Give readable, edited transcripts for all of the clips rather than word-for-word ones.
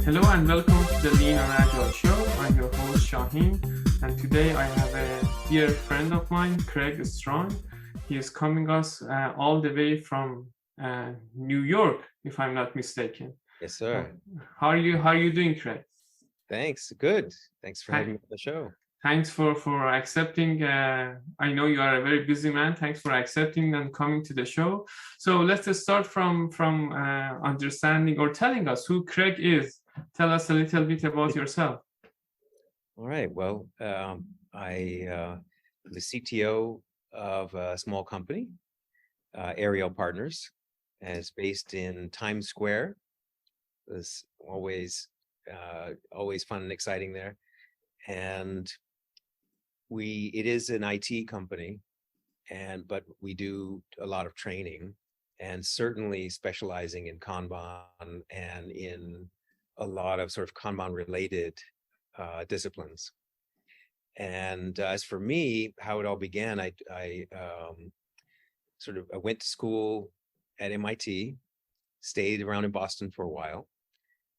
Hello and welcome to the Lean and Agile show. I'm your host Shahin, and today I have a dear friend of mine, Craeg. He is coming us all the way from New York, if I'm not mistaken. Yes, sir. How are you doing, Craeg? Thanks. Good. Thanks for having me on the show. Thanks for accepting. I know you are a very busy man. Thanks for accepting and coming to the show. So let's just start from understanding or telling us who Craeg is. Tell us a little bit about yourself. All right. Well, I am the CTO of a small company, Ariel Partners, and it's based in Times Square. It's always fun and exciting there. And it is an IT company, but we do a lot of training, and certainly specializing in Kanban and in a lot of sort of Kanban related disciplines. And as for me, how it all began, I went to school at MIT, stayed around in Boston for a while,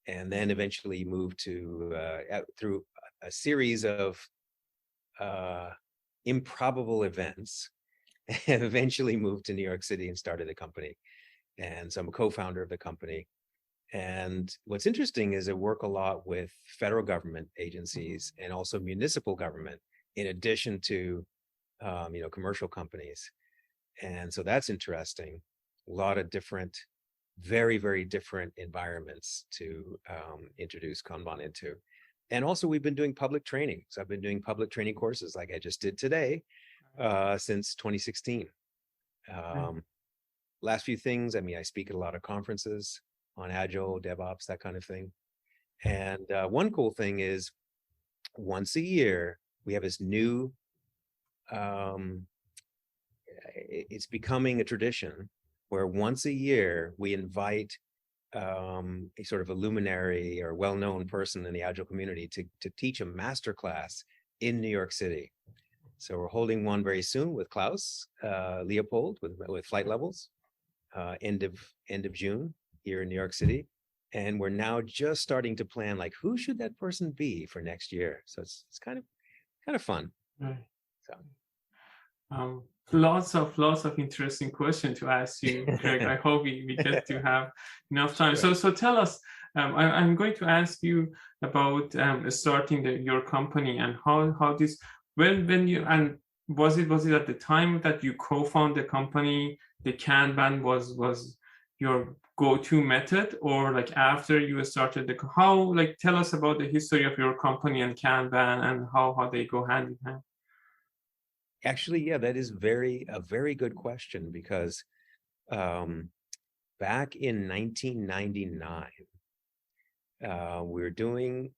and then eventually moved to through a series of improbable events, and eventually moved to New York City and started a company. And so I'm a co-founder of the company. And what's interesting is I work a lot with federal government agencies and also municipal government, in addition to commercial companies. And so that's interesting. A lot of different, very, very different environments to introduce Kanban into. And also we've been doing public training. So I've been doing public training courses like I just did today since 2016. Last few things, I speak at a lot of conferences on Agile, DevOps, that kind of thing. And one cool thing is once a year, we have this new, it's becoming a tradition where once a year we invite a sort of a luminary or well-known person in the Agile community to teach a master class in New York City. So we're holding one very soon with Klaus Leopold with Flight Levels, end of June here in New York City. And we're now just starting to plan, like, who should that person be for next year? So it's kind of fun. Right. So lots of interesting questions to ask you, Craeg. I hope we get to have enough time. Sure. So tell us, I'm going to ask you about starting your company and how this when you, and was it at the time that you co-found the company, the Kanban was your go-to method, or like after you started tell us about the history of your company and Kanban and how they go hand in hand. Actually, yeah, that is a very good question, because back in 1999, I was doing,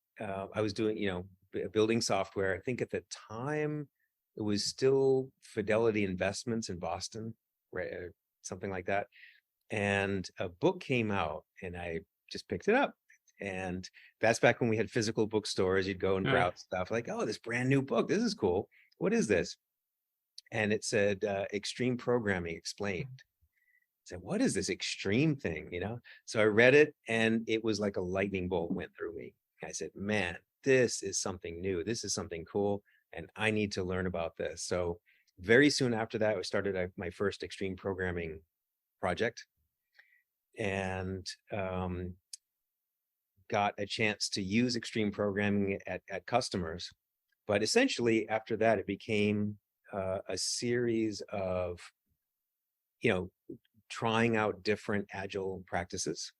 building software. I think at the time it was still Fidelity Investments in Boston, right? Something like that. And a book came out and I just picked it up. And that's back when we had physical bookstores. You'd go and browse stuff like, oh, this brand new book. This is cool. What is this? And it said Extreme Programming Explained. I said, what is this extreme thing? So I read it and it was like a lightning bolt went through me. I said, man, this is something new. This is something cool. And I need to learn about this. So very soon after that, I started my first extreme programming project, and got a chance to use extreme programming at customers. But essentially after that, it became a series of, trying out different Agile practices.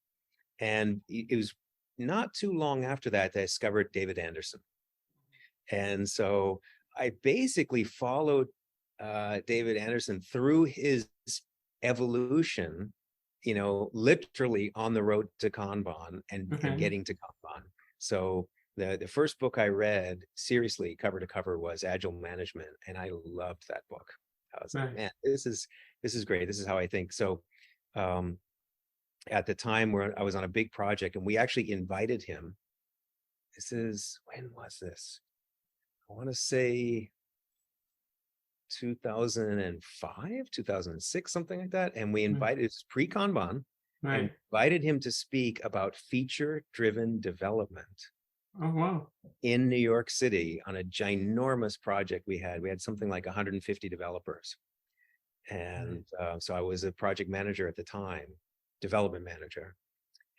And it was not too long after that I discovered David Anderson. And so I basically followed David Anderson through his evolution, literally on the road to Kanban and getting to Kanban. So the first book I read seriously cover to cover was Agile Management, and I loved that book. I was like, man, this is great. This is how I think. So at the time where I was on a big project, and we actually invited him. When was this? I want to say 2005, 2006, something like that. And we invited, it's pre-Kanban, and Right. invited him to speak about feature-driven development Oh, wow. in New York City on a ginormous project we had. We had something like 150 developers. Right. And so I was a project manager at the time, development manager.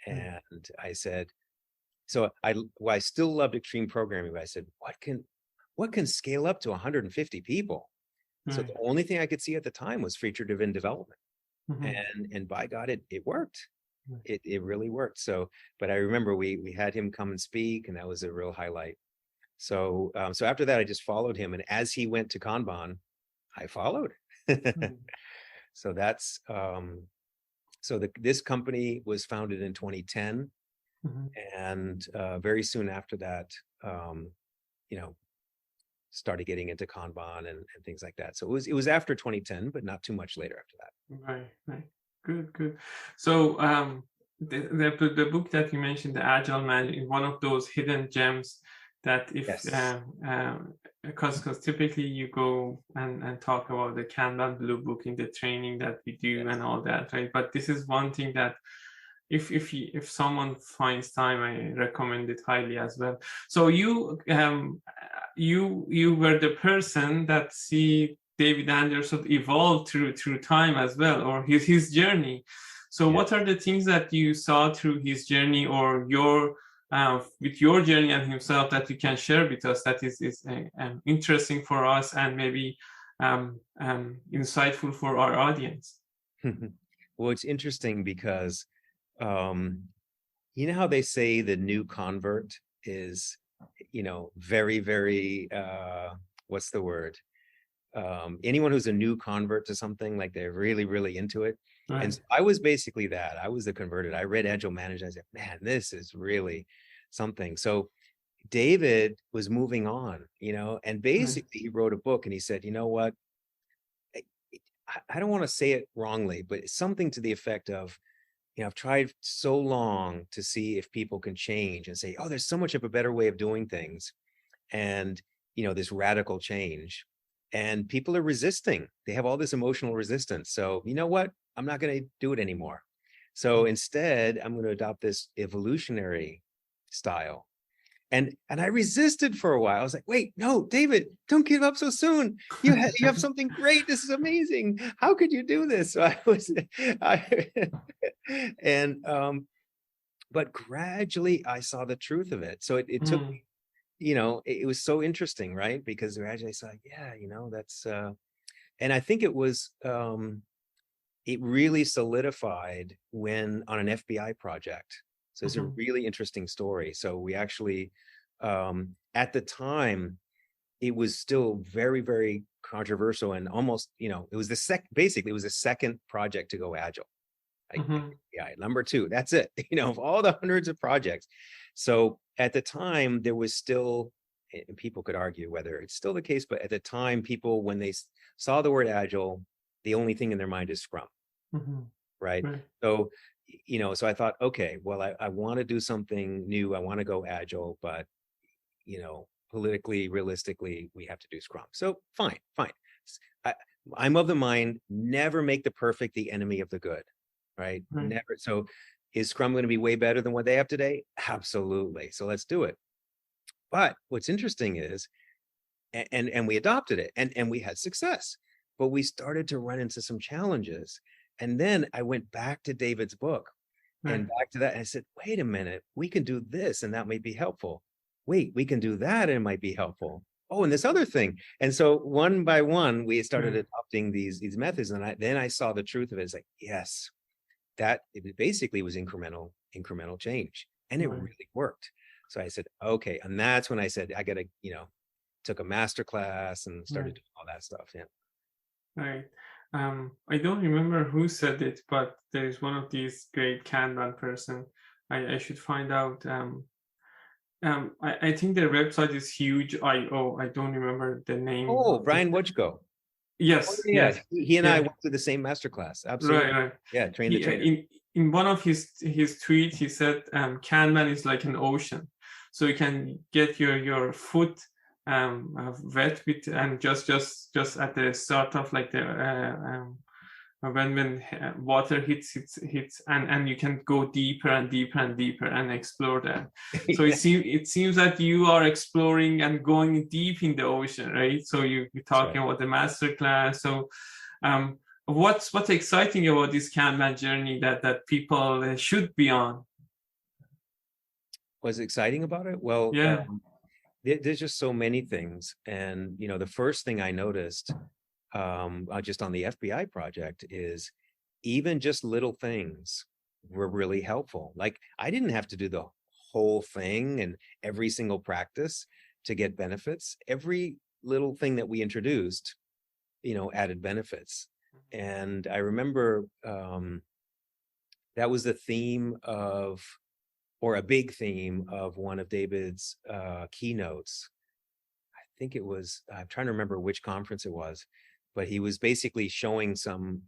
Right. And I said, so well, I still loved extreme programming, but I said, what can scale up to 150 people? So Right. the only thing I could see at the time was feature-driven development. Mhm. And by God, it worked. Right. It really worked. So, but I remember we had him come and speak, and that was a real highlight. So so after that, I just followed him, and as he went to Kanban, I followed. Mhm. So that's so this company was founded in 2010, Mhm. and very soon after that, you know, started getting into Kanban and things like that. So it was after 2010, but not too much later after that. Right. Right. Good. Good. So, the book that you mentioned, the Agile Man, is one of those hidden gems that if Yes. because typically you go and talk about the Kanban Blue Book in the training that we do and Yes. all that, right? But this is one thing that if someone finds time, I recommend it highly as well. So you were the person that see David Anderson evolve through time as well, or his journey. So Yes. what are the things that you saw through his journey, or your with your journey and himself, that you can share with us, that is interesting for us and maybe insightful for our audience? Well, it's interesting because um, you know how they say the new convert is, very, very, what's the word? Anyone who's a new convert to something, like they're really, really into it. And Right. so I was basically that. I was the converted. I read Agile Management. I said, man, this is really something. So David was moving on, and Right. basically he wrote a book and he said, you know what? I, I don't want to say it wrongly, but it's something to the effect of, I've tried so long to see if people can change and say, oh, there's so much of a better way of doing things. And, this radical change. And people are resisting. They have all this emotional resistance. So, you know what? I'm not going to do it anymore. So instead, I'm going to adopt this evolutionary style. And I resisted for a while. I was like, wait, no, David, don't give up so soon. You have something great. This is amazing. How could you do this? So I and but gradually I saw the truth of it. So it took, Mm, it was so interesting, right? Because gradually I saw, yeah, that's and I think it really solidified when on an FBI project. So it's a mhm, really interesting story. So we actually, at the time, it was still very, very controversial and almost, it was basically it was the second project to go agile. Like, mhm, yeah, number two, that's it, of all the hundreds of projects. So at the time, there was still, and people could argue whether it's still the case, but at the time, people, when they saw the word agile, the only thing in their mind is Scrum, mhm. right? Right. So, so I thought, okay, well, I want to do something new. I want to go agile, but, politically, realistically, we have to do Scrum. So fine, fine. I, I'm of the mind, never make the perfect the enemy of the good, right? Right. Never. So is Scrum going to be way better than what they have today? Absolutely. So let's do it. But what's interesting is, and we adopted it and we had success, but we started to run into some challenges. And then I went back to David's book and Right. back to that. And I said, wait a minute, we can do this and that might be helpful. Wait, we can do that and it might be helpful. Oh, and this other thing. And so one by one, we started Right. adopting these methods. And then I saw the truth of it. It's like, yes, that it basically was incremental change. And it Right. really worked. So I said, okay. And that's when I said, I gotta, took a master class and started Right. doing all that stuff. Yeah. Right. I don't remember who said it, but there is one of these great Kanban person. I should find out. I think their website is huge.io. I don't remember the name Oh, of the. Brian Wojtko. Oh, Yes. yeah. Yes. He and I Yeah. went to the same master class. Right. Absolutely. Right. Yeah. Train the He trainer. in one of his tweets, he said Kanban is like an ocean, so you can get your foot wet with, and just at the start of like the when water hits and you can go deeper and deeper and deeper and explore that. So Yeah, it seems that you are exploring and going deep in the ocean, right? So you're that's talking right. about the master class. So what's exciting about this Kanban journey that people should be on? What's exciting about it? Well, Yeah. there's just so many things. And, the first thing I noticed just on the FBI project is even just little things were really helpful. Like I didn't have to do the whole thing and every single practice to get benefits. Every little thing that we introduced, added benefits. And I remember that was the theme of, or a big theme of one of David's keynotes. I think it was, I'm trying to remember which conference it was, but he was basically showing some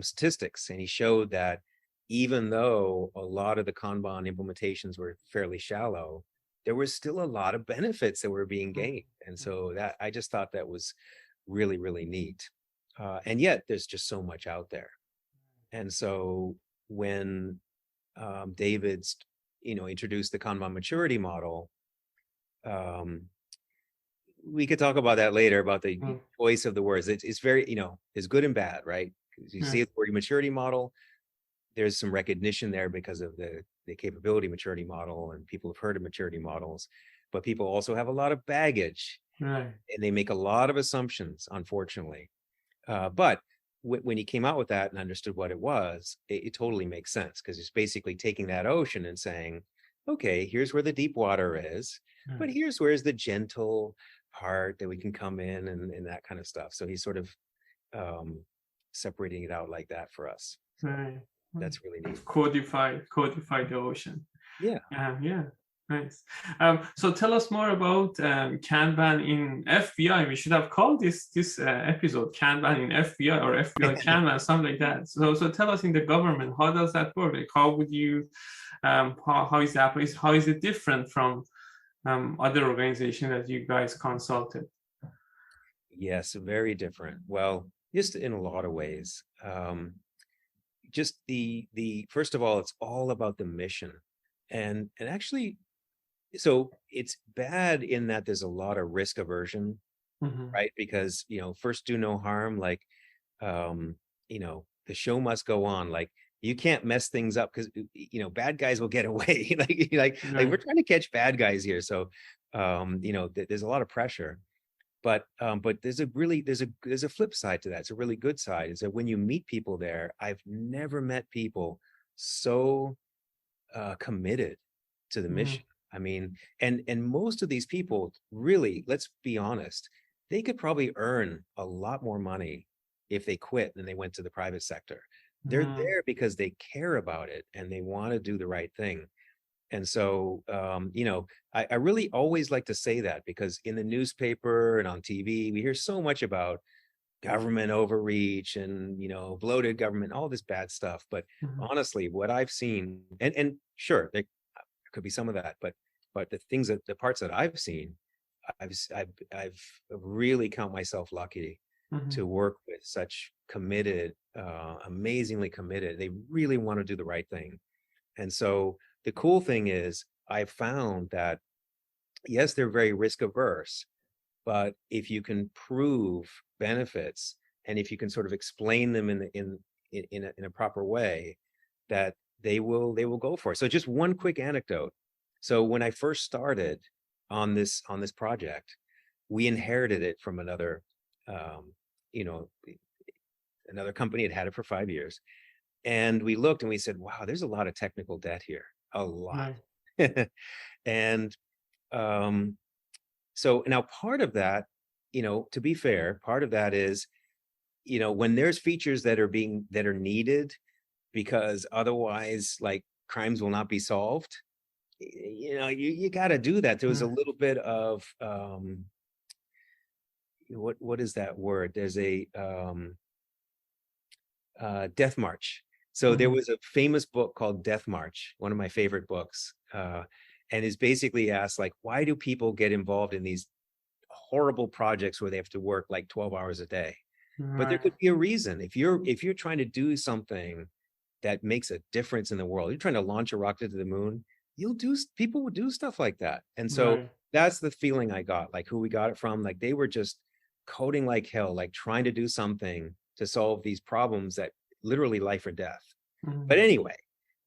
statistics, and he showed that even though a lot of the Kanban implementations were fairly shallow, there was still a lot of benefits that were being gained. And so that I just thought that was really, really neat. And yet there's just so much out there. And so when David's, introduced the Kanban maturity model, um, we could talk about that later about the Mm, choice of the words. It's very, it's good and bad, right? 'Cause you see yes. the word maturity model, there's some recognition there because of the capability maturity model, and people have heard of maturity models, but people also have a lot of baggage Right. and they make a lot of assumptions, unfortunately. But when he came out with that and understood what it was, it totally makes sense because it's basically taking that ocean and saying, okay, here's where the deep water is, but Right. here's where's the gentle part that we can come in and that kind of stuff. So he's sort of um, separating it out like that for us. So Right. Right. that's really neat. Codify the ocean. Yeah. Yeah, nice. So tell us more about Kanban in FBI. We should have called this episode Kanban in FBI or FBI Kanban, something like that. So tell us in the government, how does that work? Like, how would you, how is that? How is it different from other organizations that you guys consulted? Yes, very different. Well, just in a lot of ways. Just the first of all, it's all about the mission. And actually, so it's bad in that there's a lot of risk aversion, Hmm. right? Because, first do no harm, like the show must go on. Like you can't mess things up because bad guys will get away. Like we're Right. trying to catch bad guys here. So there's a lot of pressure. But there's a flip side to that. It's a really good side. Is that when you meet people there, I've never met people so committed to the Hmm. mission. I mean, and most of these people, really, let's be honest, they could probably earn a lot more money if they quit than they went to the private sector. They're Hmm. there because they care about it and they want to do the right thing. And so, I really always like to say that because in the newspaper and on TV, we hear so much about government overreach and, bloated government, all this bad stuff. But Hmm. honestly, what I've seen, and sure, there could be some of that, but the parts that I've seen, I've really count myself lucky Hmm. to work with such committed, amazingly committed. They really want to do the right thing. And so the cool thing is, I've found that yes, they're very risk averse, but if you can prove benefits and if you can sort of explain them in a proper way, that they will go for it. So just one quick anecdote. So when I first started on this project, we inherited it from um, you know, another company had had it for 5 years, and we looked and we said, wow, there's a lot of technical debt here, a lot. Right. And um, so now part of that, to be fair, part of that is, when there's features that are needed because otherwise like crimes will not be solved, you got to do that. There was a Right. little bit of what is that word? There's a Death March. So there Hmm. was a famous book called Death March, one of my favorite books, and is basically asked like, why do people get involved in these horrible projects where they have to work like 12 hours a day? But there Right. could be a reason. If you're trying to do something that makes a difference in the world, you're trying to launch a rocket to the moon, people would do stuff like that. And so Right. that's the feeling I got, like who we got it from, like they were just coding like hell, like trying to do something to solve these problems that literally life or death. But Mhm. anyway,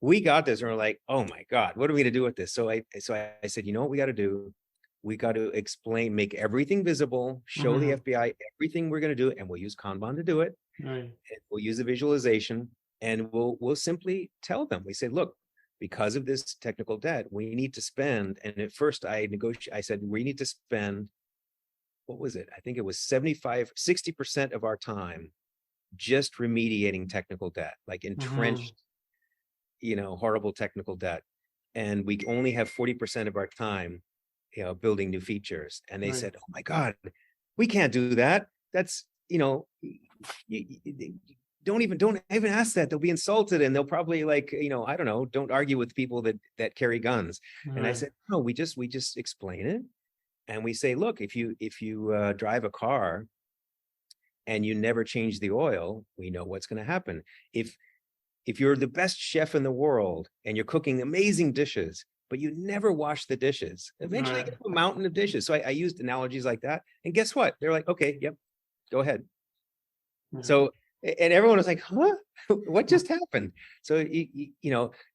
we got this and we're like, oh my God, what are we gonna do with this? So I said, you know what we got to do? We got to explain, make everything visible, show the Mhm. FBI everything we're gonna do, and we'll use Kanban to do it. Right. And we'll use the visualization, and we'll simply tell them. We say, look, because of this technical debt, we need to spend. And at first I said, we need to spend, what was it? I think it was 60% of our time just remediating technical debt, like Mhm. entrenched, horrible technical debt. And we only have 40% of our time, building new features. And they Right. said, oh my God, we can't do that. That's, you don't even ask that. They'll be insulted and they'll probably, like, I don't know, don't argue with people that carry guns. And I Right. said, no, we just explain it. And we say, look, if you drive a car and you never change the oil, we know what's going to happen. If you're the best chef in the world and you're cooking amazing dishes, but you never wash the dishes, eventually you Right. get a mountain of dishes. So I used analogies like that. And guess what? They're like, okay, yep, go ahead. Yeah. So, and everyone was like, huh? What just happened? So,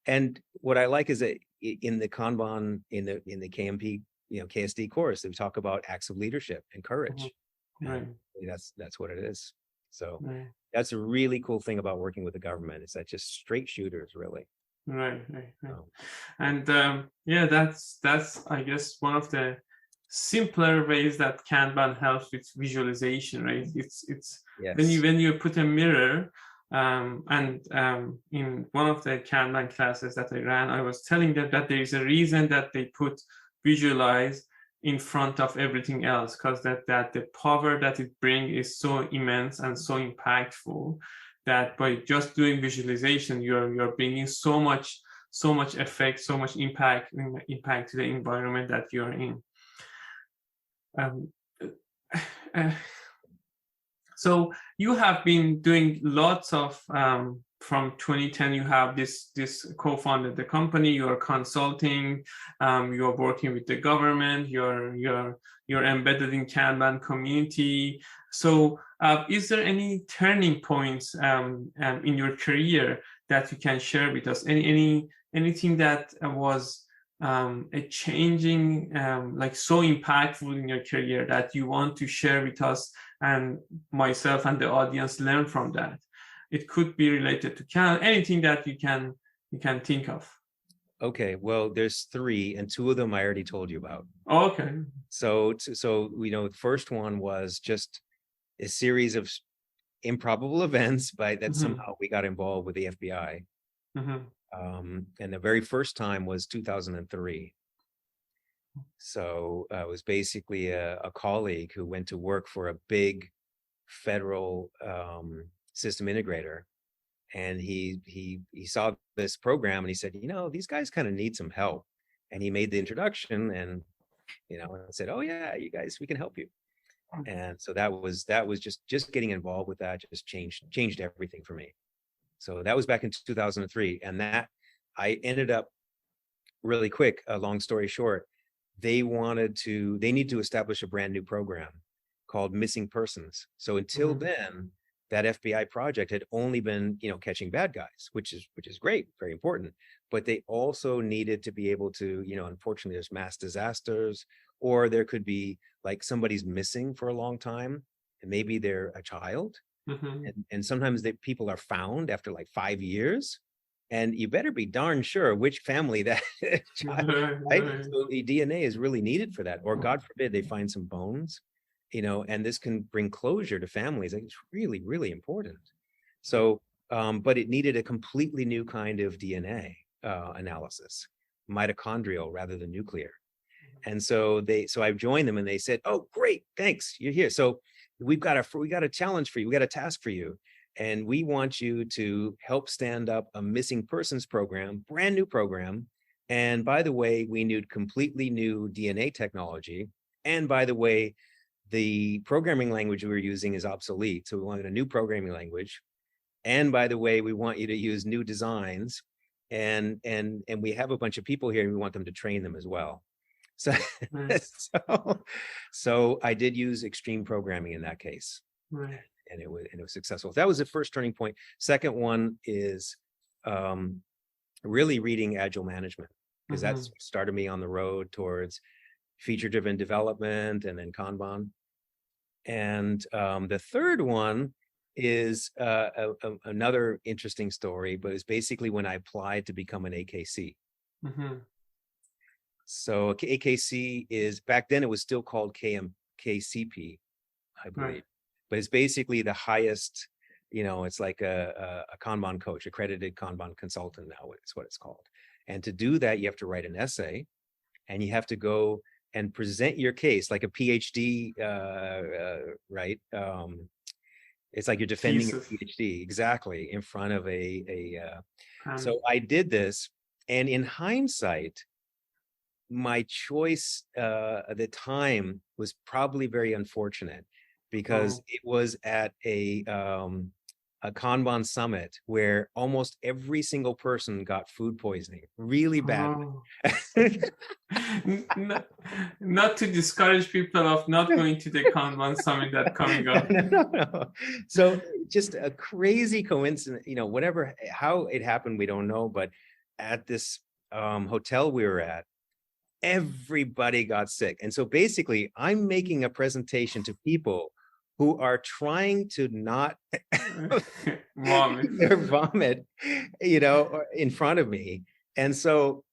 and what I like is that in the Kanban, in the KMP, KSD course, they talk about acts of leadership and Mhm. courage. And Right. that's what it is. So Right. that's a really cool thing about working with the government, is that just straight shooters, really. Right. Right. Right. So, And yeah, that's I guess one of the simpler ways that Kanban helps with visualization, right? It's when you yes. put a mirror, and in one of the Kanban classes that I ran, I was telling them that there is a reason that they put visualize in front of everything else, because that the power that it brings is so immense and so impactful that by just doing visualization, you're bringing so much effect, so much impact to the environment that you're in. Um, uh, so you have been doing lots of from 2010. You have this co-founded the company. You are consulting. You are working with the government. You're embedded in Kanban community. So, is there any turning points in your career that you can share with us? Anything that was a changing, like so impactful in your career that you want to share with us and myself and the audience learn from that? It could be related to anything that you can think of. Okay. Well, there's three, and two of them I already told you about. Okay. So the first one was just a series of improbable events, by that Mm-hmm. somehow we got involved with the FBI. Mm-hmm. And the very first time was 2003. So it was basically a colleague who went to work for a big federal system integrator, and he saw this program and he said, these guys kind of need some help. And he made the introduction, and said, oh yeah, you guys, we can help you. And so that was just getting involved with that just changed everything for me. So that was back in 2003, and that I ended up really quick. A long story short, they need to establish a brand new program called missing persons. So until Mm-hmm. then, that FBI project had only been, catching bad guys, which is great, very important. But they also needed to be able to, unfortunately, there's mass disasters, or there could be, like, somebody's missing for a long time, and maybe they're a child, Mm-hmm. and sometimes people are found after like 5 years, and you better be darn sure which family that child, Right, right? right. So the DNA is really needed for that. Or God forbid they find some bones, and this can bring closure to families. Like, it's really, really important. So, but it needed a completely new kind of DNA analysis, mitochondrial rather than nuclear. And so I joined them, and they said, "Oh, great, thanks, you're here. So we got a challenge for you. We got a task for you, and we want you to help stand up a missing persons program, brand new program. And by the way, we need completely new DNA technology. And by the way, the programming language we were using is obsolete. So we wanted a new programming language. And by the way, we want you to use new designs. And we have a bunch of people here and we want them to train them as well. So, Right. so I did use extreme programming in that case. Right. And it was successful. That was the first turning point. Second one is really reading Agile management, because that started me on the road towards feature-driven development and then Kanban. And the third one is another interesting story, but it's basically when I applied to become an AKC. So AKC is, back then it was still called KCP, I believe. Right. But it's basically the highest, it's like a Kanban coach, accredited Kanban consultant now is what it's called. And to do that, you have to write an essay and you have to go and present your case like a PhD, right? It's like you're defending your PhD, exactly, in front of so I did this, and in hindsight, my choice at the time was probably very unfortunate, because it was at a Kanban summit where almost every single person got food poisoning really badly. Not to discourage people of not going to the Kanban summit that's coming up. No. So just a crazy coincidence, whatever, how it happened, we don't know. But at this hotel we were at, everybody got sick. And so basically I'm making a presentation to people who are trying to not vomit, in front of me. And so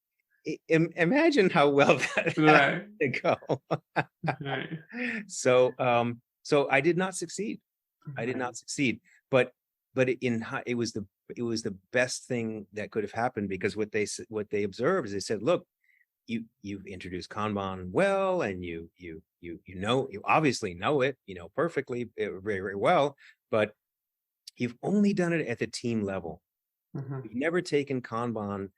imagine how well that had to go. So I did not succeed. I did not succeed. But it was the best thing that could have happened, because what they observed is they said, look, you've introduced Kanban well, and you obviously know it, perfectly, very, very well, but you've only done it at the team level. You've never taken Kanban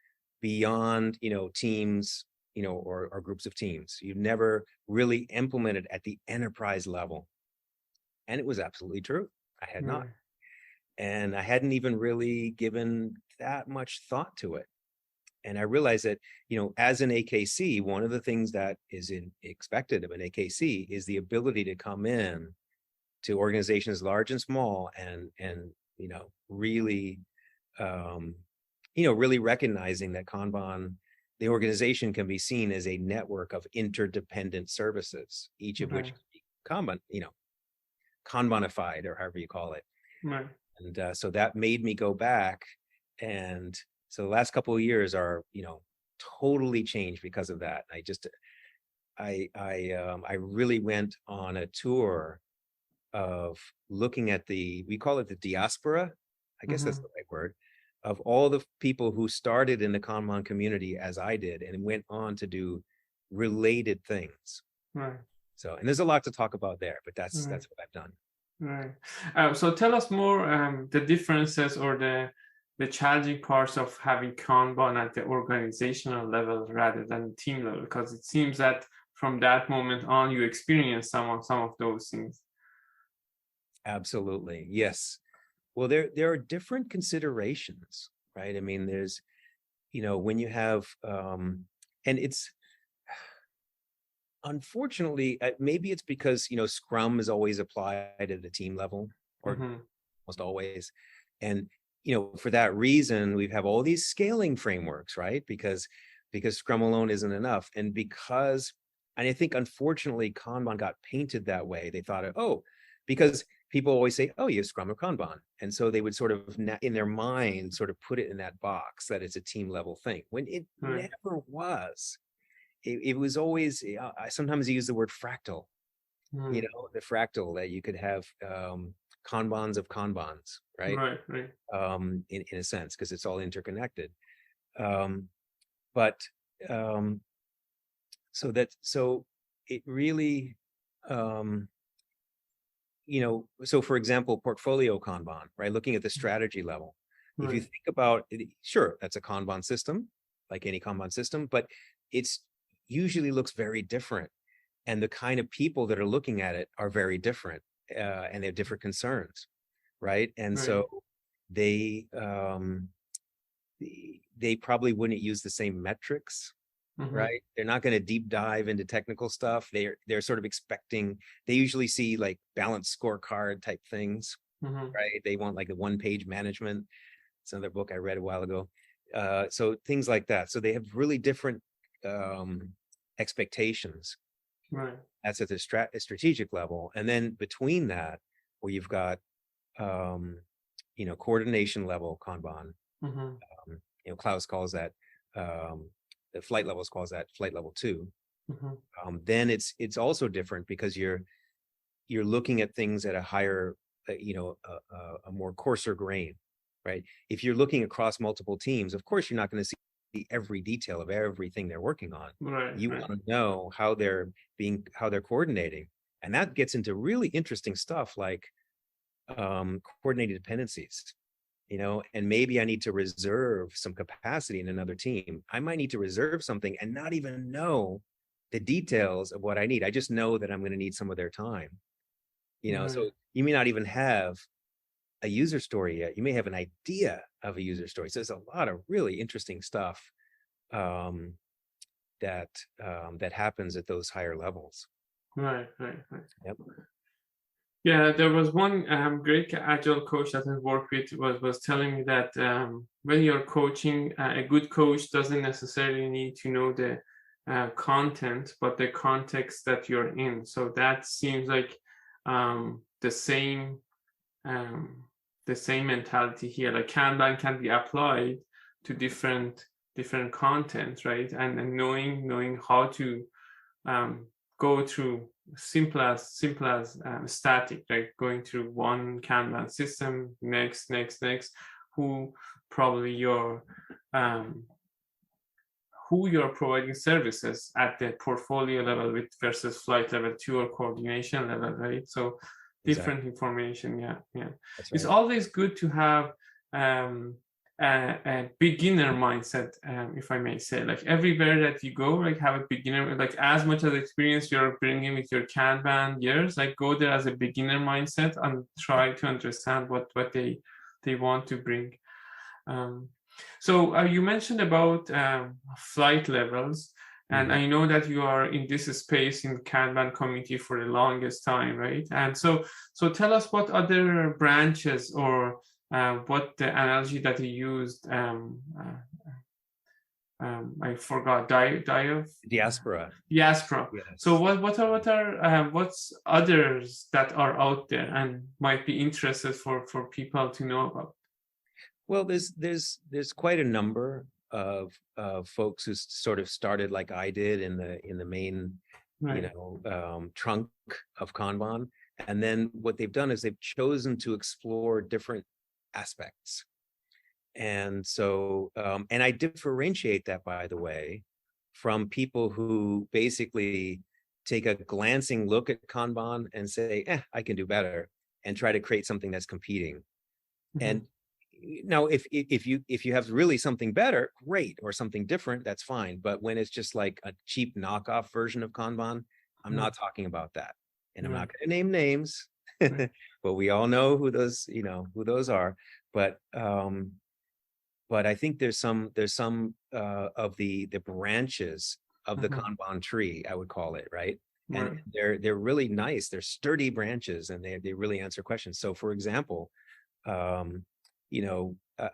beyond, teams, or groups of teams. You've never really implemented at the enterprise level. And it was absolutely true. I had not. And I hadn't even really given that much thought to it. And I realized that, as an AKC, one of the things that is expected of an AKC is the ability to come in to organizations large and small and really, really recognizing that Kanban, the organization, can be seen as a network of interdependent services, each of which can be Kanban, Kanbanified, or however you call it. Right. And so that made me go back, and so the last couple of years are, totally changed because of that. I really went on a tour of looking at we call it the diaspora, I guess that's the right word, of all the people who started in the Kanban community as I did, and went on to do related things. Right. So, and there's a lot to talk about there, but that's what I've done. Right. So tell us more the differences or the challenging parts of having Kanban at the organizational level rather than team level, because it seems that from that moment on you experience some of those things. Absolutely, yes. Well, there are different considerations, right? I mean, there's, when you have, and it's, unfortunately, maybe it's because, Scrum is always applied at the team level, or almost always. And, for that reason, we have all these scaling frameworks, right? Because Scrum alone isn't enough. And I think, unfortunately, Kanban got painted that way. They thought, because people always say, you have Scrum or Kanban. And so they would sort of, in their mind, sort of put it in that box that it's a team level thing, when it never was. It was always, I sometimes use the word fractal, the fractal, that you could have Kanbans of Kanbans, right? Right. In a sense, because it's all interconnected. So it really, so for example, portfolio Kanban, right? Looking at the strategy level. Right. If you think about it, sure, that's a Kanban system, like any Kanban system, but it's usually looks very different. and the kind of people that are looking at it are very different, and they have different concerns, right? And Right. so they they probably wouldn't use the same metrics, Mm-hmm. right? They're not going to deep dive into technical stuff. They're sort of expecting, they usually see like balanced scorecard type things, Mm-hmm. right? They want like a one-page management. It's another book I read a while ago. So things like that. So they have really different expectations. Right. That's at the strategic level. And then between that, where you've got um, coordination level Kanban. Mm-hmm. Klaus calls that, the flight levels calls that flight level 2. Mm-hmm. Then it's also different because you're looking at things at a higher, a more coarser grain, right? If you're looking across multiple teams, of course you're not going to see every detail of everything they're working on. Right. You Right. want to know how they're coordinating, and that gets into really interesting stuff like coordinated dependencies. And maybe I need to reserve some capacity in another team. I might need to reserve something and not even know the details of what I need. I just know that I'm going to need some of their time. Right. So you may not even have a user story yet. You may have an idea of a user story. So there's a lot of really interesting stuff um, that happens at those higher levels. Right. Right. Right. Yep. Yeah, there was one great agile coach that I worked with was telling me that when you're coaching, a good coach doesn't necessarily need to know the content, but the context that you're in. So that seems like um, the same um, the same mentality here. Like Kanban can be applied to different content, right? And knowing how to um, go through simple as static, like going through one Kanban system, next, who probably um, who you're providing services at the portfolio level with versus flight level 2 or coordination level, right? So Exactly. different information, yeah. That's It's right. always good to have um, a beginner mindset, if I may say. Like everywhere that you go, like have a beginner, like as much as experience you're bringing with your Kanban years, like go there as a beginner mindset and try to understand what they want to bring. Um, so you mentioned about flight levels, and Mhm. I know that you are in this space in Kanban community for the longest time, right? And so tell us what other branches or what the analogy that you used. I forgot. Diaspora. Diaspora. So Yes. what's others that are out there and might be interested for people to know about? Well, there's quite a number of folks who sort of started like I did in the main, Right. trunk of Kanban, and then what they've done is they've chosen to explore different aspects. And so, and I differentiate that, by the way, from people who basically take a glancing look at Kanban and say, I can do better, and try to create something that's competing. Mhm. And now, if you have really something better, great, or something different, that's fine. But when it's just like a cheap knockoff version of Kanban, I'm Right. not talking about that. And I'm not Right. going to name names, Right. but we all know who those are. But I think there's some of the branches of the Mhm. Kanban tree, I would call it, right? And Right. they're really nice. They're sturdy branches, and they really answer questions. So, for example, um,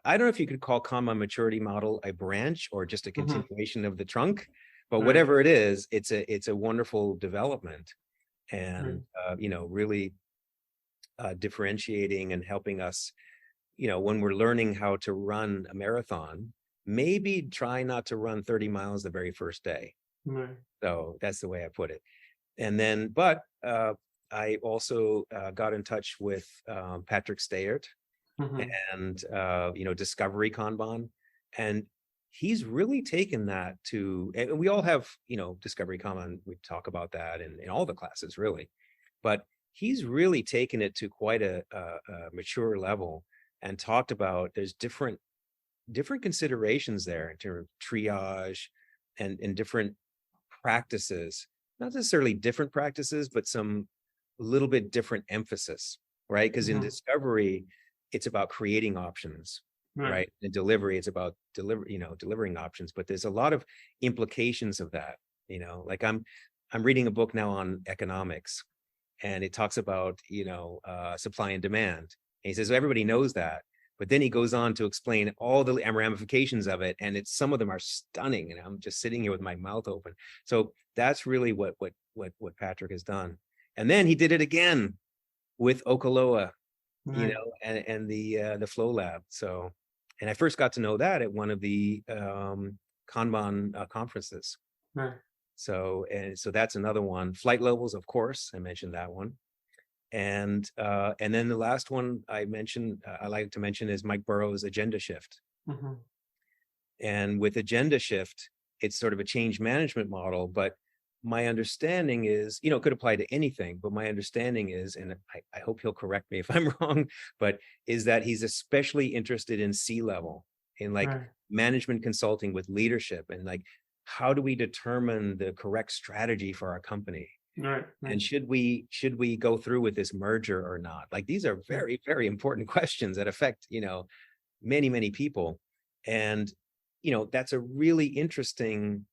I don't know if you could call Kanban maturity model a branch or just a Mhm. continuation of the trunk, but Right. whatever it is, it's a wonderful development, Right. and really differentiating and helping us, when we're learning how to run a marathon, maybe try not to run 30 miles the very first day. Right. So that's the way I put it. And then, but I also got in touch with Patrick Stayert Mhm. and Discovery Kanban, and he's really taken that to, and we all have Discovery Kanban. We talk about that in all the classes, really, but he's really taken it to quite a mature level and talked about there's different considerations there in terms of triage and different practices not necessarily different practices, but some little bit different emphasis, right? Because in discovery, it's about creating options, right? In delivery, it's about delivering options. But there's a lot of implications of that. Like I'm reading a book now on economics, and it talks about supply and demand. And he says, well, everybody knows that, but then he goes on to explain all the ramifications of it, and some of them are stunning. And I'm just sitting here with my mouth open. So that's really what Patrick has done. And then he did it again with Okaloa, and the Flow Lab. So, and I first got to know that at one of the Kanban conferences. Right. So that's another one. Flight levels, of course, I mentioned that one. And then the last one I mentioned, I like to mention, is Mike Burrow's Agenda Shift. And with Agenda Shift, it's sort of a change management model, but my understanding is, it could apply to anything, but my understanding is, and I hope he'll correct me if I'm wrong, but is that he's especially interested in C-level, in like management consulting with leadership, and like, how do we determine the correct strategy for our company? And should we go through with this merger or not? Like, these are very, very important questions that affect, many, many people. And, that's a really interesting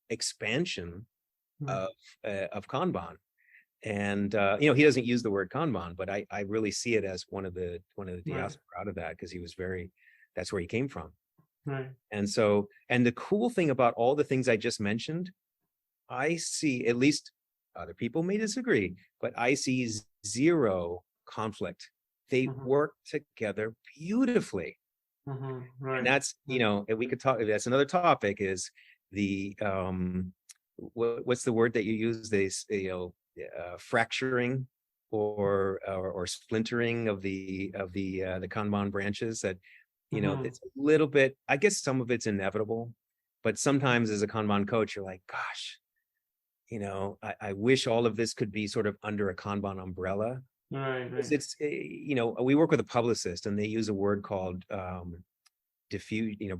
expansion of Kanban. And he doesn't use the word Kanban, but I really see it as one of the diaspora out of that, because that's where he came from. And so, and the cool thing about all the things I just mentioned, I see, at least other people may disagree, but I see zero conflict. They work together beautifully. And that's, and we could talk, that's another topic, is the what's the word that you use? Fracturing or splintering of the Kanban branches, that it's a little bit, I guess some of it's inevitable, but sometimes as a Kanban coach, you're like, gosh, I wish all of this could be sort of under a Kanban umbrella. It's we work with a publicist, and they use a word called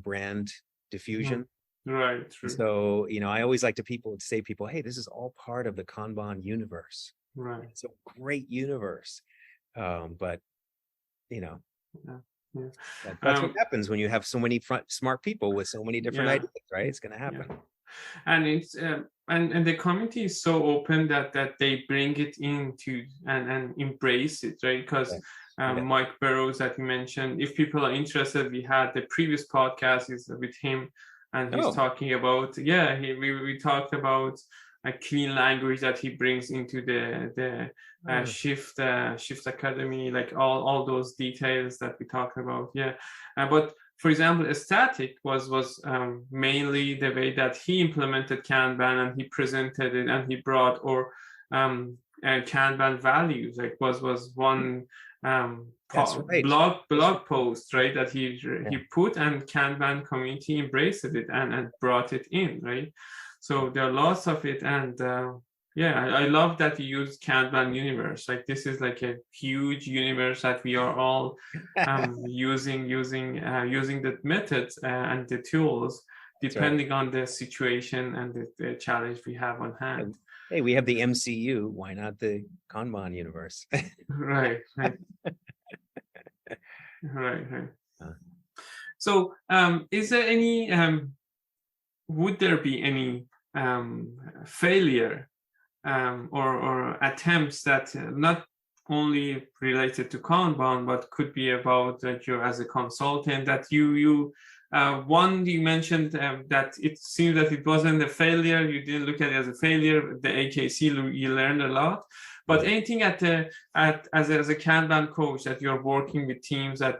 brand diffusion. True. So, I always like to say, hey, this is all part of the Kanban universe. It's a great universe. But, that's what happens when you have so many smart people with so many different ideas, right? It's going to happen. And it's and the community is so open that they bring it into and embrace it, right? Because Mike Burrows that you mentioned, if people are interested, we had the previous podcast is with him, and he's talking about we talked about a clean language that he brings into the Shift Academy, like all those details that we talked about. But for example, static was mainly the way that he implemented Kanban, and he presented it, and he brought Kanban values. Like was one blog post, right, that he put, and Kanban community embraced it and brought it in, right? So there are lots of it, and I love that you use Kanban universe. Like, this is like a huge universe that we are all using the methods and the tools depending on the situation and the challenge we have on hand. Hey, we have the MCU. Why not the Kanban universe? Right. So, is there any? Would there be any failure or attempts that not only related to Kanban, but could be about that you as a consultant, that you mentioned that it seemed that it wasn't a failure, you didn't look at it as a failure, the AKC, you learned a lot, but anything as a Kanban coach that you're working with teams that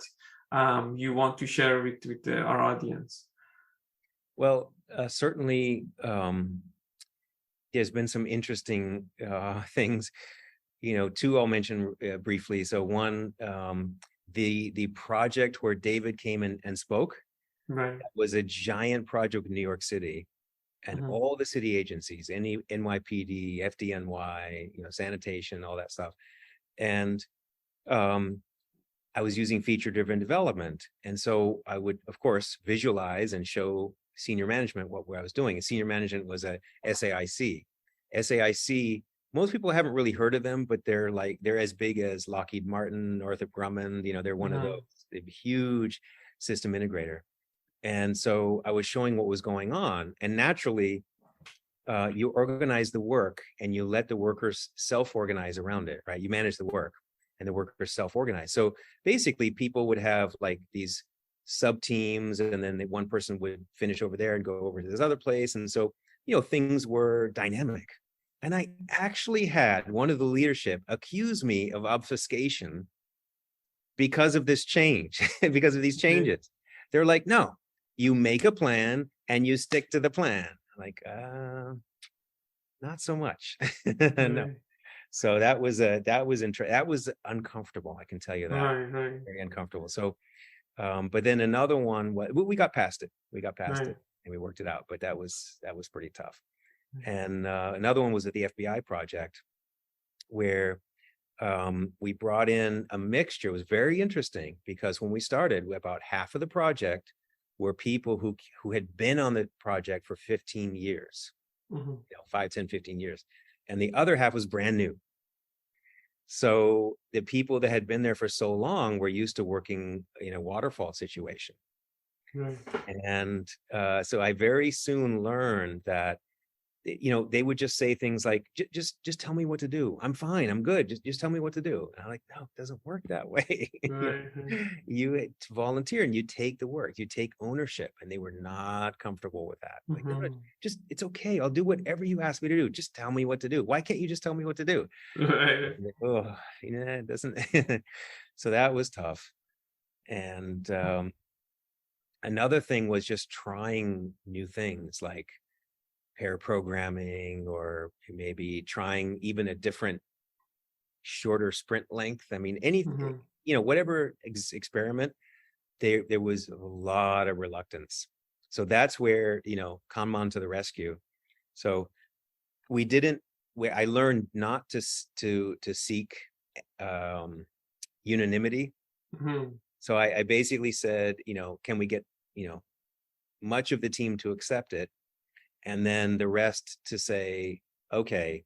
you want to share with our audience? Well, certainly there's been some interesting things, two I'll mention briefly. So one, the project where David came and spoke, was a giant project in New York City, and all the city agencies, NYPD, FDNY, sanitation, all that stuff. And I was using feature-driven development. And so I would, of course, visualize and show senior management what I was doing. And senior management was a SAIC. SAIC, most people haven't really heard of them, but they're as big as Lockheed Martin, Northrop Grumman. They're one of those huge system integrator. And so I was showing what was going on, and naturally, you organize the work and you let the workers self-organize around it, right? You manage the work and the workers self-organize. So basically, people would have like these sub teams, and then one person would finish over there and go over to this other place. And so, things were dynamic. And I actually had one of the leadership accuse me of obfuscation because of this change, because of these changes. They're like, no, you make a plan and you stick to the plan. Like, not so much. No. So that was uncomfortable. I can tell you that. Very uncomfortable. So, but then another one, we got past it. We got past it and we worked it out. But that was pretty tough. And another one was at the FBI project, where we brought in a mixture. It was very interesting because when we started, about half of the project were people who had been on the project for 15 years, 5, 10, 15 years. And the other half was brand new. So the people that had been there for so long were used to working in a waterfall situation. And so I very soon learned that, they would just say things like, just tell me what to do. I'm fine. I'm good. Just tell me what to do. And I'm like, no, it doesn't work that way. You volunteer and you take the work, you take ownership, and they were not comfortable with that. Like, no, it's okay. I'll do whatever you ask me to do. Just tell me what to do. Why can't you just tell me what to do? Like, oh, it doesn't. So that was tough. And another thing was just trying new things like pair programming, or maybe trying even a different shorter sprint length. I mean, anything, whatever experiment, there was a lot of reluctance. So that's where, Kanban to the rescue. So I learned not to seek unanimity. So I basically said, can we get, much of the team to accept it, and then the rest to say, okay,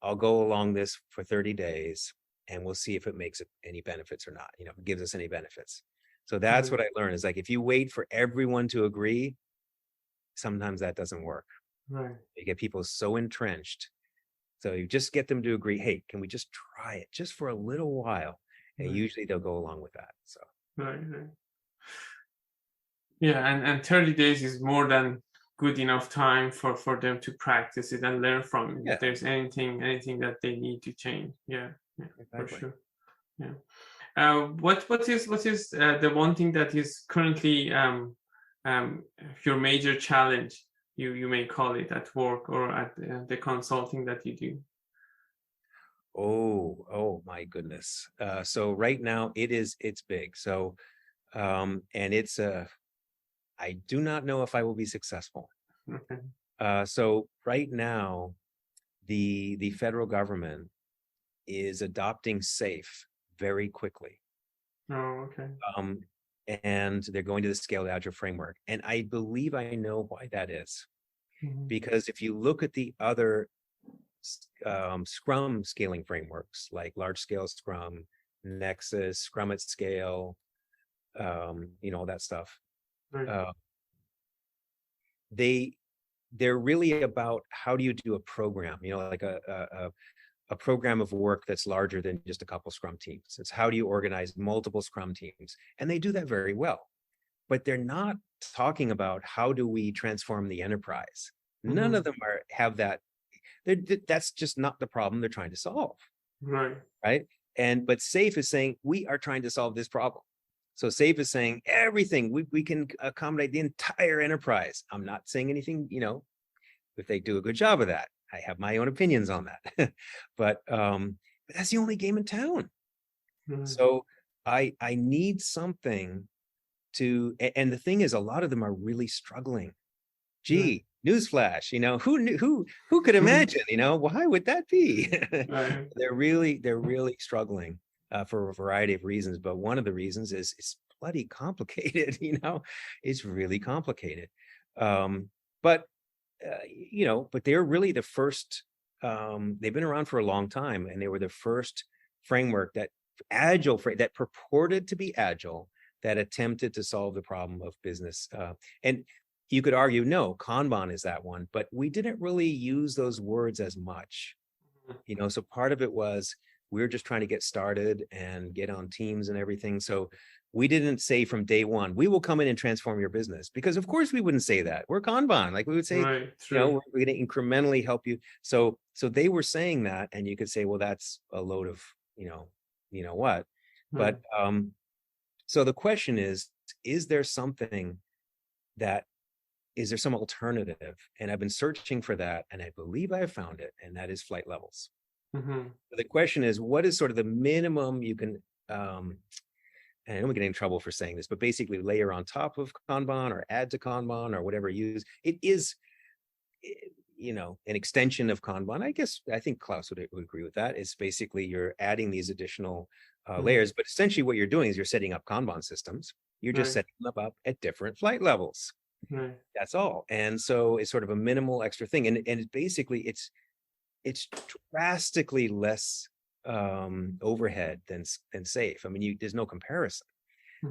I'll go along this for 30 days and we'll see if it makes any benefits or not, if it gives us any benefits. So that's what I learned, is like, if you wait for everyone to agree, sometimes that doesn't work. You get people so entrenched. So you just get them to agree, hey, can we just try it just for a little while? And usually they'll go along with that. So. Yeah, and 30 days is more than good enough time for them to practice it and learn from it. If there's anything that they need to change. Exactly. For sure. What is the one thing that is currently your major challenge, you may call it, at work or at the consulting that you do? Oh my goodness. So right now it's big. So and it's I do not know if I will be successful. So right now, the federal government is adopting SAFe very quickly. And they're going to the Scaled Agile framework. And I believe I know why that is. Because if you look at the other Scrum scaling frameworks, like Large Scale Scrum, Nexus, Scrum at Scale, all that stuff, they're really about how do you do a program, like a program of work that's larger than just a couple Scrum teams. It's how do you organize multiple Scrum teams, and they do that very well. But they're not talking about how do we transform the enterprise. None of them have that. That's just not the problem they're trying to solve. Right. But SAFe is saying we are trying to solve this problem. So SAFe is saying everything, we can accommodate the entire enterprise. I'm not saying anything, if they do a good job of that. I have my own opinions on that. But that's the only game in town. So I need something to, and the thing is, a lot of them are really struggling. Gee, newsflash, who could imagine, why would that be? They're really struggling. For a variety of reasons, but one of the reasons is it's bloody complicated. It's really complicated. But they're really the first they've been around for a long time, and they were the first framework that purported to be agile, that attempted to solve the problem of business. And you could argue, no, Kanban is that one, but we didn't really use those words as much. So part of it was we were just trying to get started and get on teams and everything. So we didn't say from day one, we will come in and transform your business, because of course we wouldn't say that. We're Kanban. Like we would say, Right, true. we're going to incrementally help you. So they were saying that, and you could say, well, that's a load of, what. But so the question is there something is there some alternative? And I've been searching for that, and I believe I have found it, and that is flight levels. The question is, what is sort of the minimum you can, and I don't get in trouble for saying this, but basically layer on top of Kanban or add to Kanban or whatever you use. It is, an extension of Kanban. I think Klaus would agree with that. It's basically you're adding these additional layers, but essentially what you're doing is you're setting up Kanban systems. You're just setting them up at different flight levels. That's all. And so it's sort of a minimal extra thing. And it basically it's drastically less overhead than safe. I mean, there's no comparison.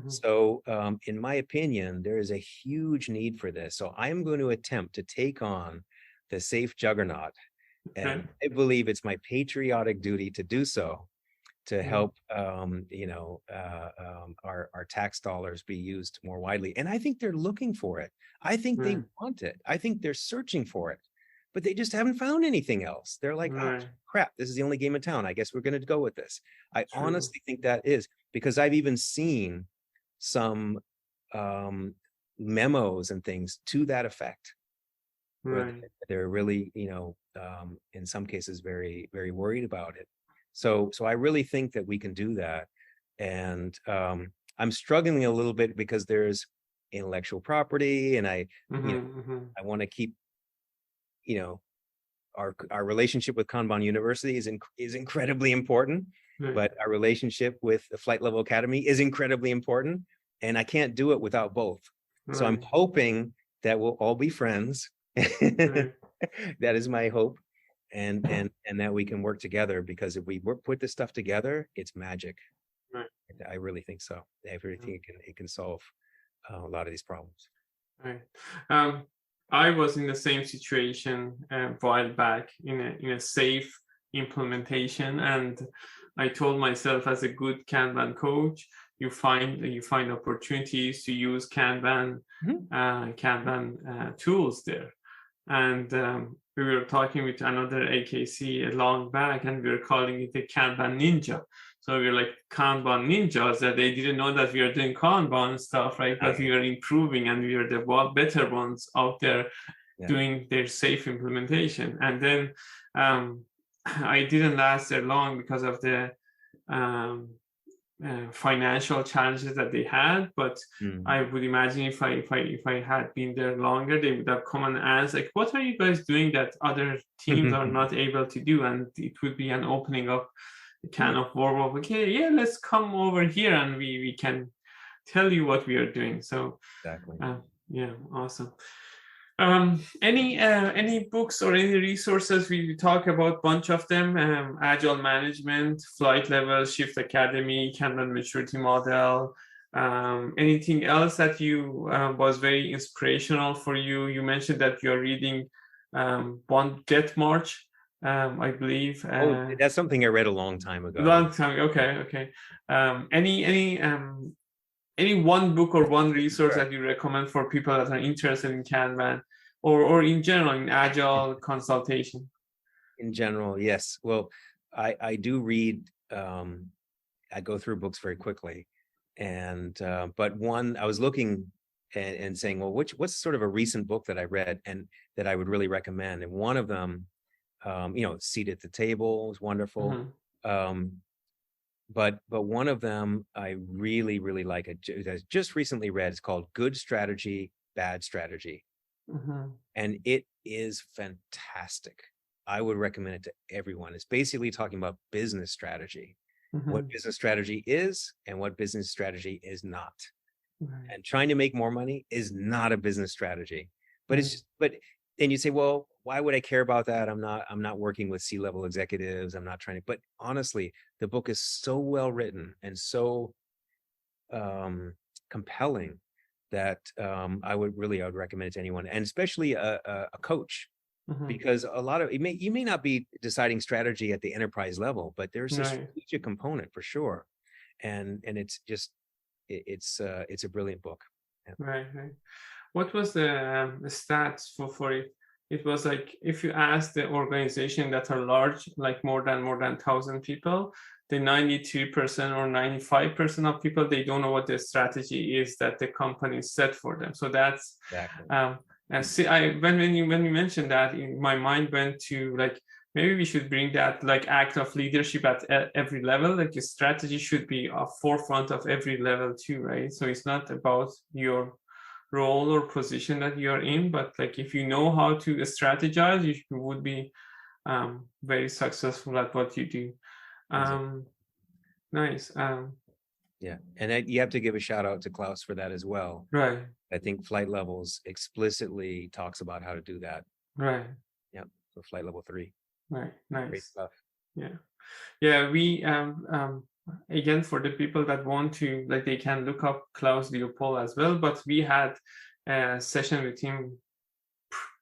So in my opinion, there is a huge need for this. So I am going to attempt to take on the safe juggernaut. And I believe it's my patriotic duty to do so, to help our tax dollars be used more widely. And I think they're looking for it. I think they want it. I think they're searching for it, but they just haven't found anything else. They're like, oh crap, this is the only game in town. I guess we're going to go with this. I honestly think that is, because I've even seen some memos and things to that effect. They're really, in some cases, very, very worried about it. So I really think that we can do that. And I'm struggling a little bit because there's intellectual property, and I want to keep, our relationship with Kanban University is incredibly important, but our relationship with the Flight Level Academy is incredibly important, and I can't do it without both. So I'm hoping that we'll all be friends. That is my hope. And that we can work together, because if we put this stuff together, it's magic. I really think so. I really think it can solve a lot of these problems. I was in the same situation a while back in a safe implementation, and I told myself, as a good Kanban coach, you find opportunities to use Kanban tools there. And we were talking with another AKC a long back, and we were calling it the Kanban Ninja. So we were like Kanban ninjas, that they didn't know that we are doing Kanban stuff, right? But we were improving, and we were the better ones out there doing their safe implementation. And then I didn't last there long because of the financial challenges that they had, but I would imagine if I had been there longer, they would have come and asked, like, what are you guys doing that other teams are not able to do? And it would be an opening up a can of worm of, okay, yeah, let's come over here and we can tell you what we are doing. So yeah, awesome. Any books or any resources? We talk about a bunch of them: Agile Management, Flight Level, Shift Academy, Kanban Maturity Model. Anything else that you was very inspirational for you? You mentioned that you're reading One Get March, I believe. That's something I read a long time ago. Long time. Okay. Any one book or one resource that you recommend for people that are interested in Kanban, or in general in Agile consultation? In general, yes. Well, I do read. I go through books very quickly, and but one I was looking and saying, well, what's sort of a recent book that I read and that I would really recommend? And one of them, Seat at the Table is wonderful. But one of them I really, really like, I just recently read. It's called Good Strategy, Bad Strategy. And it is fantastic. I would recommend it to everyone. It's basically talking about business strategy, what business strategy is and what business strategy is not. And trying to make more money is not a business strategy. But and you say, well, why would I care about that? I'm not working with C-level executives. I'm not trying to, but honestly, the book is so well written and so compelling that I would recommend it to anyone, and especially a coach, Mhm. because a lot of you may not be deciding strategy at the enterprise level, but there's a Right, strategic component for sure, and it's just it's a brilliant book. Yeah. right, right. What was the stats for it? It was like if you ask the organization that are large, like more than 1,000 people, the 92% or 95% of people, they don't know what the strategy is that the company set for them. So that's Exactly. and see, I when you mentioned that, in my mind went to like maybe we should bring that like act of leadership at every level. Like a strategy should be a forefront of every level too, right? So it's not about your role or position that you're in, but like if you know how to strategize, you would be very successful at what you do. Exactly. um nice. Yeah, and you have to give a shout out to Klaus for that as well. Right, I think Flight Levels explicitly talks about how to do that. right, Yep. So Flight Level 3, right, great nice. stuff. Yeah, yeah, we again, for the people that want to, like, they can look up Klaus Leopold as well, but we had a session with him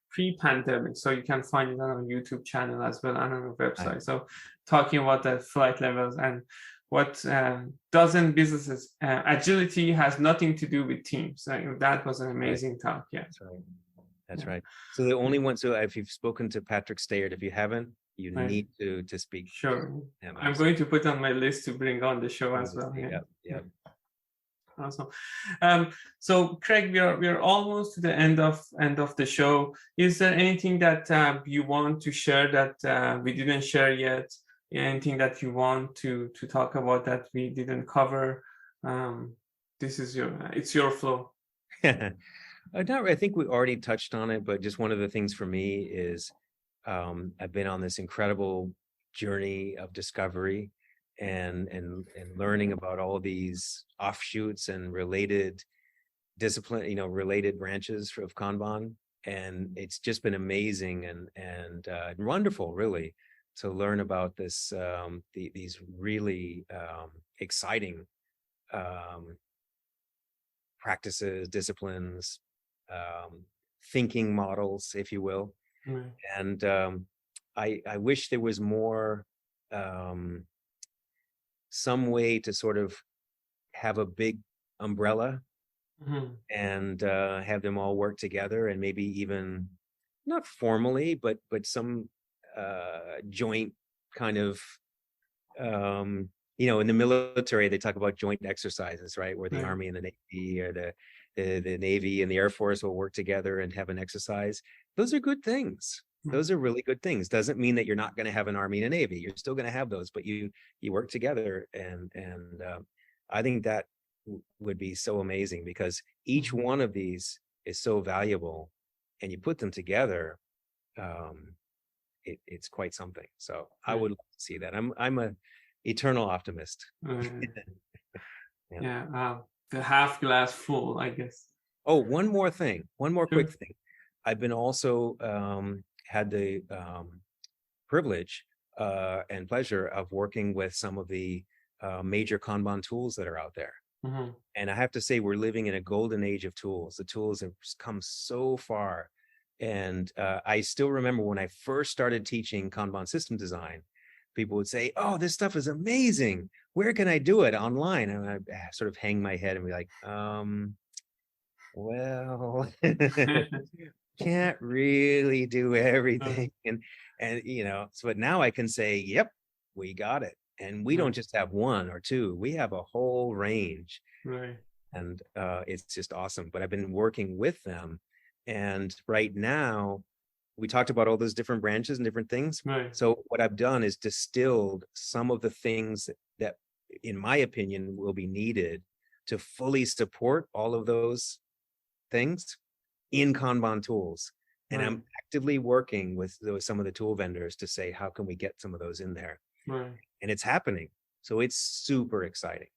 pre-pandemic, so you can find it on our YouTube channel as well and on our I, website. So talking about the flight levels and what doesn't businesses, agility has nothing to do with teams. That was an right. amazing talk. Yeah, That's right. That's yeah, right. So the yeah, only one, so if you've spoken to Patrick Stayard, if you haven't, you right. need to speak Sure. to him. I'm going Absolutely. to put on my list to bring on the show as well. Yeah. Yep. Yeah. Yep. Awesome. So Craig, we are almost to the end of the show. Is there anything that you want to share that we didn't share yet? Anything that you want to talk about that we didn't cover? Um, this is it's your flow. I think we already touched on it, but just one of the things for me is I've been on this incredible journey of discovery and learning about all these offshoots and related discipline, related branches of Kanban. And it's just been amazing and wonderful, really, to learn about these really exciting um, practices, disciplines, thinking models, if you will. Right. And I wish there was more, um, some way to sort of have a big umbrella Mhm. and have them all work together, and maybe even not formally, but some joint kind of, in the military, they talk about joint exercises, right? Where the Right. Army and the Navy, or the Navy and the Air Force will work together and have an exercise. Those are good things. Mhm. Those are really good things. Doesn't mean that you're not going to have an Army and a Navy. You're still going to have those, but you work together, and I think that would be so amazing, because each Mhm. one of these is so valuable, and you put them together, um, it's quite something. So I Right. would love to see that. I'm a eternal optimist. Uh, Yeah. yeah. The half glass full, I guess. Oh, one more quick Sure. thing. I've been also had the privilege and pleasure of working with some of the major Kanban tools that are out there. Mhm. And I have to say, we're living in a golden age of tools. The tools have come so far. And I still remember when I first started teaching Kanban system design, people would say, "Oh, this stuff is amazing. Where can I do it online?" And I sort of hang my head and be like, well, can't really do Uh, everything. And so, but now I can say, yep, we got it. And we don't right. just have one or two, we have a whole range. Right. And it's just awesome. But I've been working with them. And right now, we talked about all those different branches and different things. Right. So what I've done is distilled some of the things that, in my opinion, will be needed to fully support all of those things in Kanban tools. And Right. I'm actively working with some of the tool vendors to say, how can we get some of those in there? Right. And it's happening. So it's super exciting.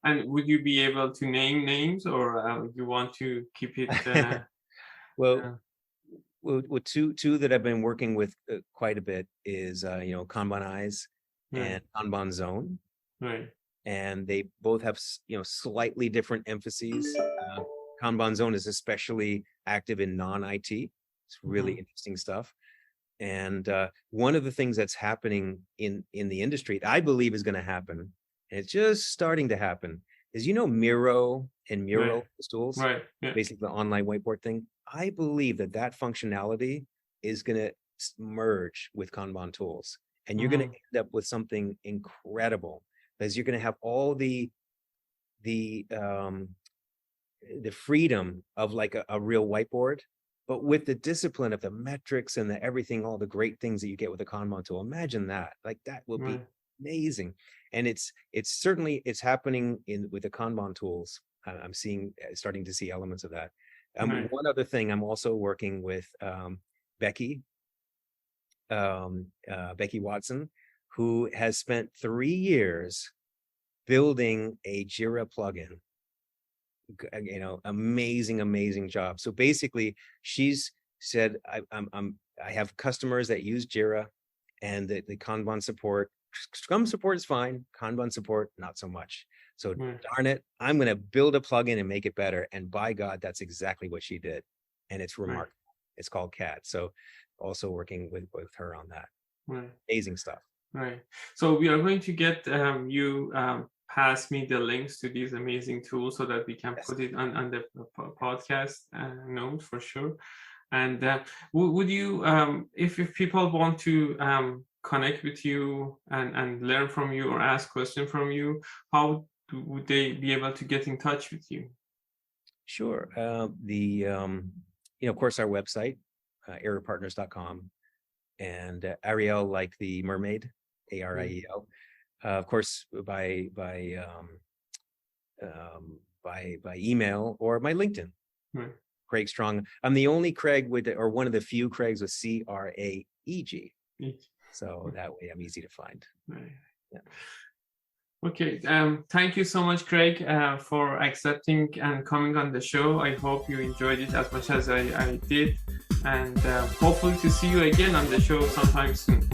And would you be able to name names, or you want to keep it? Well, Uh, Well, two that I've been working with quite a bit is Kanban Eyes and Right, Kanban Zone, right, and they both have slightly different emphases. Kanban Zone is especially active in non-IT. It's really mhm, interesting stuff. And one of the things that's happening in the industry that I believe is going to happen, and it's just starting to happen, is Miro and right, Mural tools, right, yeah, basically the online whiteboard thing. I believe that that functionality is going to merge with Kanban tools, and you're going to mhm, end up with something incredible because you're going to have all the um, the freedom of like a real whiteboard, but with the discipline of the metrics and the everything, all the great things that you get with a Kanban tool. Imagine that. Like that will be right, amazing. And it's certainly it's happening in with the Kanban tools. I'm seeing starting to see elements of that. right, One other thing, I'm also working with Becky, Becky Watson, who has spent 3 years building a Jira plugin. Amazing job. So basically, she's said, I have customers that use Jira, and the Kanban support. Scrum support is fine. Kanban support, not so much. So right, darn it, I'm going to build a plugin and make it better. And by God, that's exactly what she did, and it's right, remarkable. It's called CAT. So also working with her on that. right. Amazing stuff. Right. So we are going to get you pass me the links to these amazing tools so that we can Yes. put it on the podcast note for sure. And would you, if people want to connect with you and learn from you or ask questions from you, how would they be able to get in touch with you? Sure. Of course, our website, airpartners.com, and Ariel, like the mermaid, Mm, Ariel. Of course, by email or my LinkedIn, right, Craig Strong. I'm the only Craig or one of the few Craigs with Craeg. each, So that way I'm easy to find. right. Yeah. Okay, thank you so much, Craig, for accepting and coming on the show. I hope you enjoyed it as much as I did, and hopefully to see you again on the show sometime soon.